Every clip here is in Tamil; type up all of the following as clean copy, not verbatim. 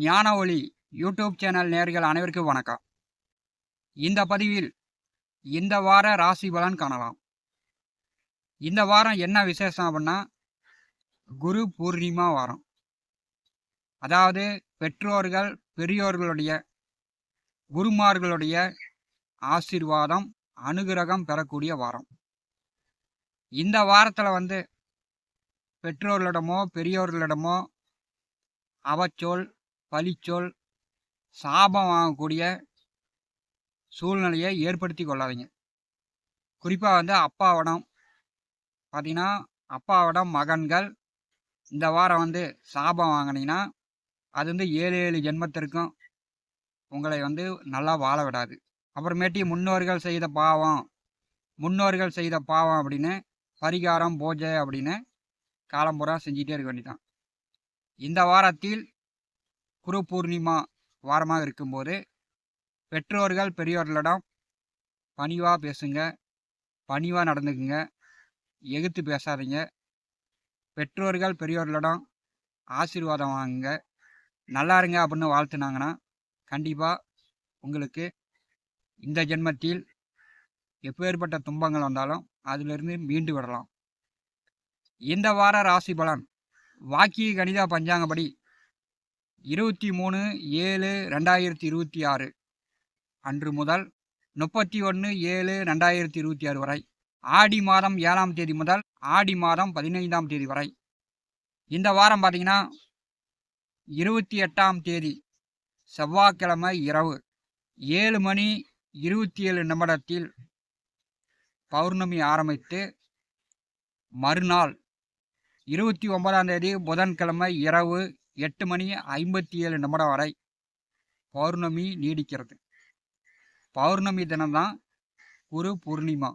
ஞான ஒளி யூடியூப் சேனல் நேயர்கள் அனைவருக்கும் வணக்கம். இந்த பதிவில் இந்த வார ராசி பலன் காணலாம். இந்த வாரம் என்ன விசேஷம் அப்படின்னா, குரு பூர்ணிமா வாரம். அதாவது பெற்றோர்கள் பெரியோர்களுடைய குருமார்களுடைய ஆசீர்வாதம் அனுகிரகம் பெறக்கூடிய வாரம். இந்த வாரத்தில் பெற்றோர்களிடமோ பெரியோர்களிடமோ அவச்சொல் பழிச்சொல் சாபம் வாங்கக்கூடிய சூழ்நிலையை ஏற்படுத்தி கொள்ளாதீங்க. குறிப்பாக அப்பாவிடம் பார்த்தீங்கன்னா, அப்பாவிடம் மகன்கள் இந்த வாரம் சாபம் வாங்கினீங்கன்னா அது 7 ஜென்மத்திற்கும் உங்களை நல்லா வாழ விடாது. அப்புறமேட்டி முன்னோர்கள் செய்த பாவம் அப்படின்னு பரிகாரம் பூஜை அப்படின்னு காலம்புறா செஞ்சிட்டே இருக்க வேண்டியதான். இந்த வாரத்தில் குரு பூர்ணிமா வாரமாக இருக்கும்போது பெற்றோர்கள் பெரியோர்களிடம் பணிவாக பேசுங்க, பணிவாக நடந்துக்குங்க, எதிர்த்து பேசாதீங்க. பெற்றோர்கள் பெரியோர்களிடம் ஆசீர்வாதம் வாங்குங்க. நல்லா இருங்க அப்படின்னு வாழ்த்துனாங்கன்னா கண்டிப்பாக உங்களுக்கு இந்த ஜென்மத்தில் எப்பேற்பட்ட துன்பங்கள் வந்தாலும் அதிலிருந்து மீண்டு விடலாம். இந்த வார ராசி பலன் வாக்கிய கணித பஞ்சாங்கப்படி 23/7/2026 அன்று முதல் 31/7/2026 வரை, ஆடி மாதம் 7ஆம் தேதி முதல் ஆடி மாதம் 15ஆம் தேதி வரை. இந்த வாரம் பார்த்தீங்கன்னா 28ஆம் தேதி செவ்வாய்க்கிழமை இரவு 7:27 பௌர்ணமி ஆரம்பித்து மறுநாள் 29ஆம் தேதி புதன்கிழமை இரவு 8:57 வரை பௌர்ணமி நீடிக்கிறது. பௌர்ணமி தினம்தான் குரு பூர்ணிமா.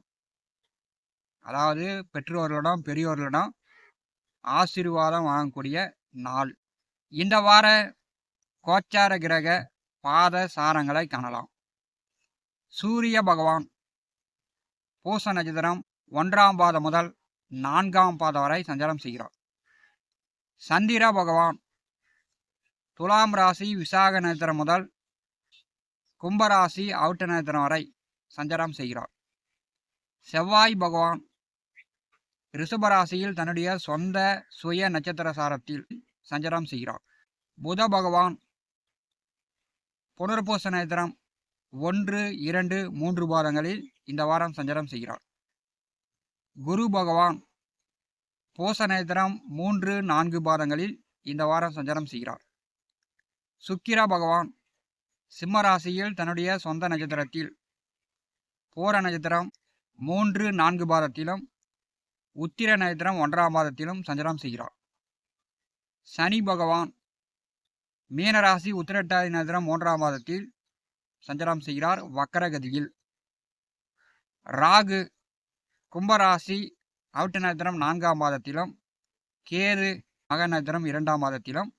அதாவது பெற்றோர்களிடம் பெரியோர்களிடம் ஆசீர்வாதம் வாங்கக்கூடிய நாள். இந்த வார கோச்சார கிரக பாத சாரங்களை காணலாம். சூரிய பகவான் பூச நட்சத்திரம் 1ஆம் பாதம் முதல் 4ஆம் பாதம் வரை சஞ்சாரம் செய்கிறார். சந்திர பகவான் துலாம் ராசி விசாக நட்சத்திரம் முதல் கும்பராசி அவுட்ட நட்சத்திரம் வரை சஞ்சாரம் செய்கிறார். செவ்வாய் பகவான் ரிஷபராசியில் தன்னுடைய சொந்த சுய நட்சத்திர சாரத்தில் சஞ்சாரம் செய்கிறார். புத பகவான் புனர்பூச நட்சத்திரம் 1, 2, 3 பாதங்களில் இந்த வாரம் சஞ்சாரம் செய்கிறார். குரு பகவான் பூச நட்சத்திரம் 3, 4 பாதங்களில் இந்த வாரம் சஞ்சாரம் செய்கிறார். சுக்கிர பகவான் சிம்ம ராசியில் தன்னுடைய சொந்த நட்சத்திரத்தில் பூர நட்சத்திரம் 3, 4 பாதத்திலும் உத்திர நட்சத்திரம் 1ஆம் பாதத்திலும் சஞ்சாரம் செய்கிறார். சனி பகவான் மீனராசி உத்திரட்டாதி நட்சத்திரம் 3ஆம் பாதத்தில் சஞ்சாரம் செய்கிறார் வக்கரகதியில். ராகு கும்பராசி அவுட்ட நட்சத்திரம் 4ஆம் பாதத்திலும் கேது மக நட்சத்திரம் 2ஆம் பாதத்திலும்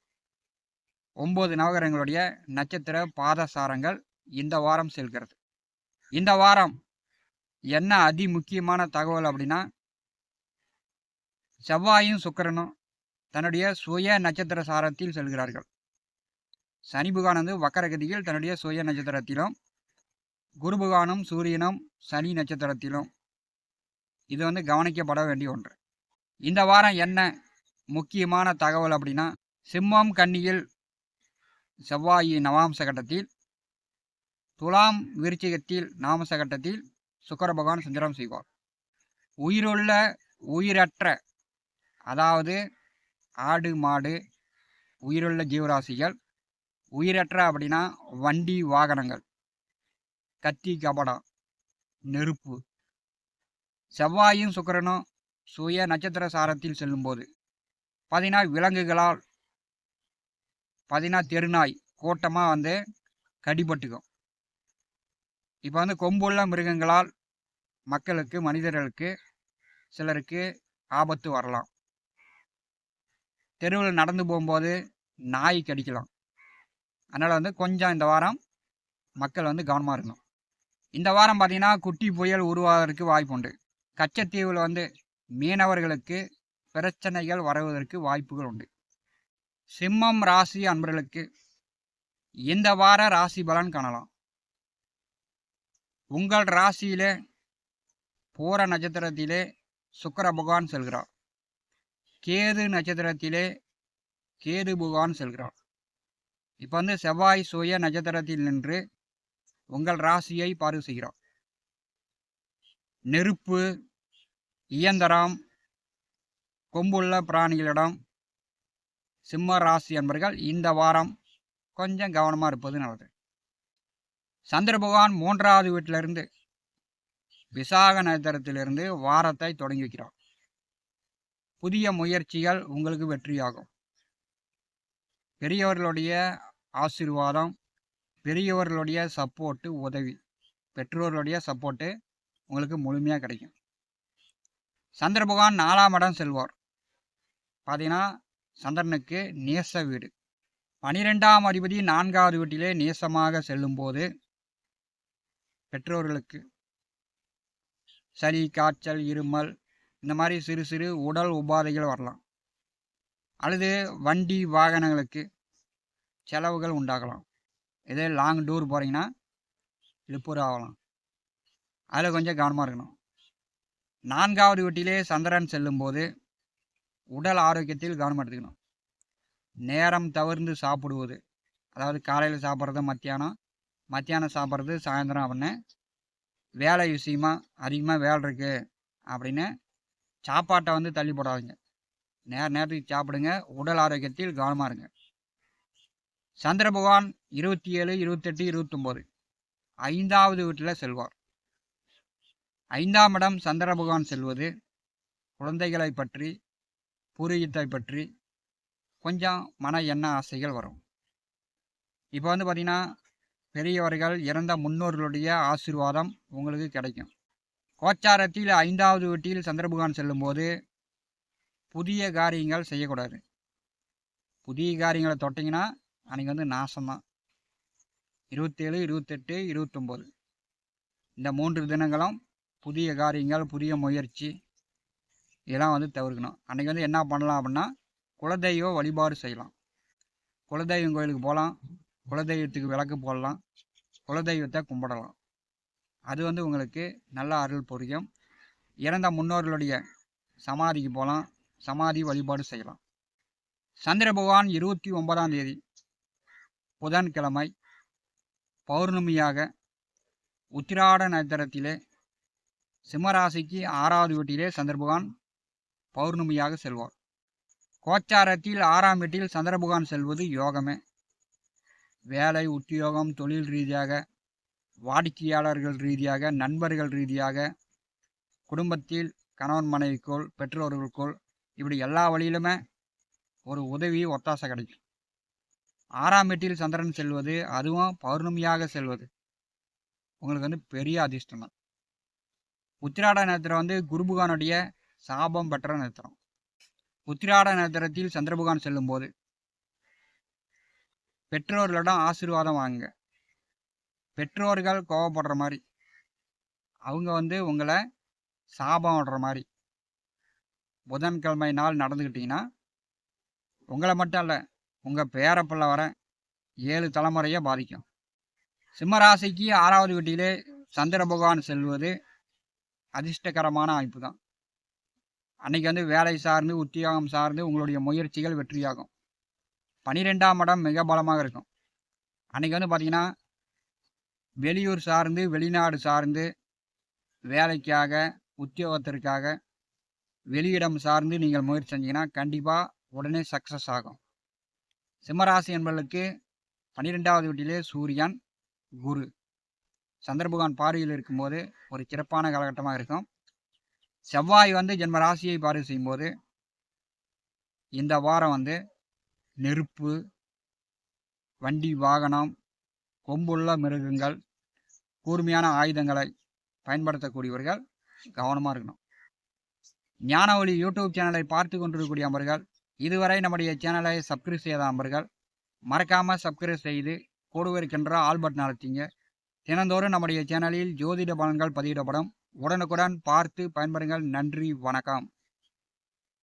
9 நவகிரகங்களுடைய நட்சத்திர பாதசாரங்கள் இந்த வாரம் செல்கிறது. இந்த வாரம் என்ன அதி முக்கியமான தகவல் அப்படின்னா, செவ்வாயும் சுக்கிரனும் தன்னுடைய சுய நட்சத்திர சாரத்தில் செல்கிறார்கள். சனி பகவான் வக்கரகதியில் தன்னுடைய சுய நட்சத்திரத்திலும், குரு பகவானும் சூரியனும் சனி நட்சத்திரத்திலும். இது கவனிக்கப்பட வேண்டிய ஒன்று. இந்த வாரம் என்ன முக்கியமான தகவல் அப்படின்னா, சிம்மம் கன்னியில் செவ்வாய் நவாம்ச கட்டத்தில், துலாம் விருச்சிகத்தில் நாமச கட்டத்தில் சுக்கிர பகவான் சஞ்சாரம் செய்வார். உயிருள்ள உயிரற்ற, அதாவது ஆடு மாடு உயிருள்ள ஜீவராசிகள், உயிரற்ற அப்படின்னா வண்டி வாகனங்கள், கத்தி கபடம், நெருப்பு. செவ்வாயும் சுக்கிரனும் சுய நட்சத்திர சாரத்தில் செல்லும்போது பார்த்தீங்கன்னா விலங்குகளால் தெருநாய் கூட்டமாக கடிபட்டுக்கும். இப்போ கொம்புள்ள மிருகங்களால் மக்களுக்கு மனிதர்களுக்கு சிலருக்கு ஆபத்து வரலாம். தெருவில் நடந்து போகும்போது நாய் கடிக்கலாம். அதனால் கொஞ்சம் இந்த வாரம் மக்கள் கவனமாக இருக்கணும். இந்த வாரம் பார்த்தீங்கன்னா குட்டி புயல் உருவாவதற்கு வாய்ப்புண்டு. கச்சத்தீவில் மீனவர்களுக்கு பிரச்சனைகள் வருவதற்கு வாய்ப்புகள் உண்டு. சிம்மம் ராசி அன்பர்களுக்கு இந்த வார ராசி பலன் காணலாம். உங்கள் ராசியிலே பூர நட்சத்திரத்திலே சுக்கிர பகவான் செல்கிறார். கேது நட்சத்திரத்திலே கேது பகவான் செல்கிறார். இப்போ வந்து செவ்வாய் சுய நட்சத்திரத்தில் நின்று உங்கள் ராசியை பார்வை செய்கிறார். நெருப்பு, இயந்திரம், கொம்புள்ள பிராணிகளிடம் சிம்ம ராசி என்பர்கள் இந்த வாரம் கொஞ்சம் கவனமாக இருப்பது நல்லது. சந்திர பகவான் 3வது வீட்டிலிருந்து விசாக நட்சத்திரத்திலிருந்து வாரத்தை தொடங்கி வைக்கிறார். புதிய முயற்சிகள் உங்களுக்கு வெற்றியாகும். பெரியவர்களுடைய ஆசீர்வாதம், பெரியவர்களுடைய சப்போர்ட்டு, உதவி, பெற்றோர்களுடைய சப்போர்ட்டு உங்களுக்கு முழுமையாக கிடைக்கும். சந்திர பகவான் 4ஆம் இடம் செல்வார். பார்த்தீங்கன்னா சந்திரனுக்கு நேச வீடு. 12ஆம் அதிபதி 4வது வீட்டிலே நேசமாக செல்லும்போது பெற்றோர்களுக்கு சளி, காய்ச்சல், இருமல் இந்த மாதிரி சிறு சிறு உடல் உபாதைகள் வரலாம். அல்லது வண்டி வாகனங்களுக்கு செலவுகள் உண்டாகலாம். இதே லாங் டூர் போகிறீங்கன்னா இழுப்புற ஆகலாம். அதில் கொஞ்சம் கவனமாக இருக்கணும். 4வது வீட்டிலே சந்திரன் செல்லும்போது உடல் ஆரோக்கியத்தில் கவனம் எடுத்துக்கணும். நேரம் தவிர்த்து சாப்பிடுவது, அதாவது காலையில் சாப்பிட்றது மத்தியானம் சாப்பிட்றது சாயந்தரம் அப்படின்னு வேலை விஷயமா அதிகமாக வேலை இருக்குது அப்படின்னு சாப்பாட்டை வந்து தள்ளி போடாதீங்க. நேரத்துக்கு சாப்பிடுங்க. உடல் ஆரோக்கியத்தில் கவனமாக இருங்க. சந்திர பகவான் 27, 28, 29 5வது வீட்டில் செல்வார். 5ஆம் இடம் சந்திர பகவான் செல்வது குழந்தைகளை பற்றி, பூர்வீகத்தை பற்றி கொஞ்சம் மன எண்ண ஆசைகள் வரும். இப்போ வந்து பார்த்திங்கன்னா பெரியவர்கள், இறந்த முன்னோர்களுடைய ஆசீர்வாதம் உங்களுக்கு கிடைக்கும். கோச்சாரத்தில் 5வது வீட்டில் சந்திர பகவான் செல்லும்போது புதிய காரியங்கள் செய்யக்கூடாது. புதிய காரியங்களை தொட்டிங்கன்னா அன்றைக்கி வந்து நாசம்தான். 27, 28, 29 இந்த 3 தினங்களும் புதிய காரியங்கள், புதிய முயற்சி இதெல்லாம் வந்து தவிர்க்கணும். அன்றைக்கி வந்து என்ன பண்ணலாம் அப்படின்னா குலதெய்வ வழிபாடு செய்யலாம். குலதெய்வம் கோயிலுக்கு போகலாம். குலதெய்வத்துக்கு விளக்கு போடலாம். குலதெய்வத்தை கும்பிடலாம். அது வந்து உங்களுக்கு நல்ல அருள் புரியும். இறந்த முன்னோர்களுடைய சமாதிக்கு போகலாம். சமாதி வழிபாடு செய்யலாம். சந்திர பகவான் 29ஆம் தேதி புதன்கிழமை பௌர்ணமியாக உத்திராட நட்சத்திரத்திலே சிம்மராசிக்கு 6வது வீட்டிலே சந்திர பகவான் பௌர்ணமியாக செல்வார். கோச்சாரத்தில் 6ஆம் வீட்டில் சந்திர பகவான் செல்வது யோகமே. வேலை, உத்தியோகம், தொழில் ரீதியாக, வாடிக்கையாளர்கள் ரீதியாக, நண்பர்கள் ரீதியாக, குடும்பத்தில் கணவன் மனைவிக்குள், பெற்றோர்களுக்குள் இப்படி எல்லா வழியிலுமே ஒரு உதவி, ஒத்தாசை கிடைக்கும். 6ஆம் வீட்டில் சந்திரன் செல்வது, அதுவும் பௌர்ணமியாக செல்வது உங்களுக்கு வந்து பெரிய அதிர்ஷ்டம் தான். உத்திராட நட்சத்திரம் வந்து குருபகவானுடைய சாபம் பெற்ற நட்சத்திரம். உத்திராட நட்சத்திரத்தில் சந்திர பகவான் செல்லும்போது பெற்றோர்களிடம் ஆசீர்வாதம் வாங்குங்க. பெற்றோர்கள் கோவப்படுற மாதிரி, அவங்க வந்து உங்களை சாபம் விடுற மாதிரி புதன்கிழமை நாள் நடந்துக்கிட்டிங்கன்னா உங்களை மட்டும் இல்லை, உங்கள் பேரப்பிள்ளை வர 7 தலைமுறையை பாதிக்கும். சிம்மராசிக்கு 6வது வீட்டிலே சந்திர பகவான் செல்வது அதிர்ஷ்டகரமான அமைப்பு தான். அன்றைக்கி வந்து வேலை சார்ந்து, உத்தியோகம் சார்ந்து உங்களுடைய முயற்சிகள் வெற்றியாகும். 12ஆம் இடம் மிக பலமாக இருக்கும். அன்றைக்கி வந்து பார்த்திங்கன்னா வெளியூர் சார்ந்து, வெளிநாடு சார்ந்து, வேலைக்காக, உத்தியோகத்திற்காக, வெளியிடம் சார்ந்து நீங்கள் முயற்சி செஞ்சீங்கன்னா கண்டிப்பாக உடனே சக்ஸஸ் ஆகும். சிம்மராசி என்பவர்களுக்கு 12வது வீட்டிலே சூரியன், குரு, சந்திர பகவான் பார்வையில் இருக்கும்போது ஒரு சிறப்பான காலகட்டமாக இருக்கும். செவ்வாய் வந்து ஜென்ம ராசியை பார்வை செய்யும்போது இந்த வாரம் வந்து நெருப்பு, வண்டி வாகனம், கொம்புள்ள மிருகங்கள், கூர்மையான ஆயுதங்களை பயன்படுத்தக்கூடியவர்கள் கவனமாக இருக்கணும். ஞானவழி யூடியூப் சேனலை பார்த்து கொண்டிருக்கக்கூடிய அன்பர்கள், இதுவரை நம்முடைய சேனலை சப்ஸ்கிரைப் செய்யாத அன்பர்கள் மறக்காமல் சப்ஸ்கிரைப் செய்து கூடவே இருக்கின்ற ஆல் பட்டன் அழுத்திங்க. தினந்தோறும் நம்முடைய சேனலில் ஜோதிட பலன்கள் பதிவிடப்படும். உடனுக்குடன் பார்த்து பயன்பெறுங்கள். நன்றி, வணக்கம்.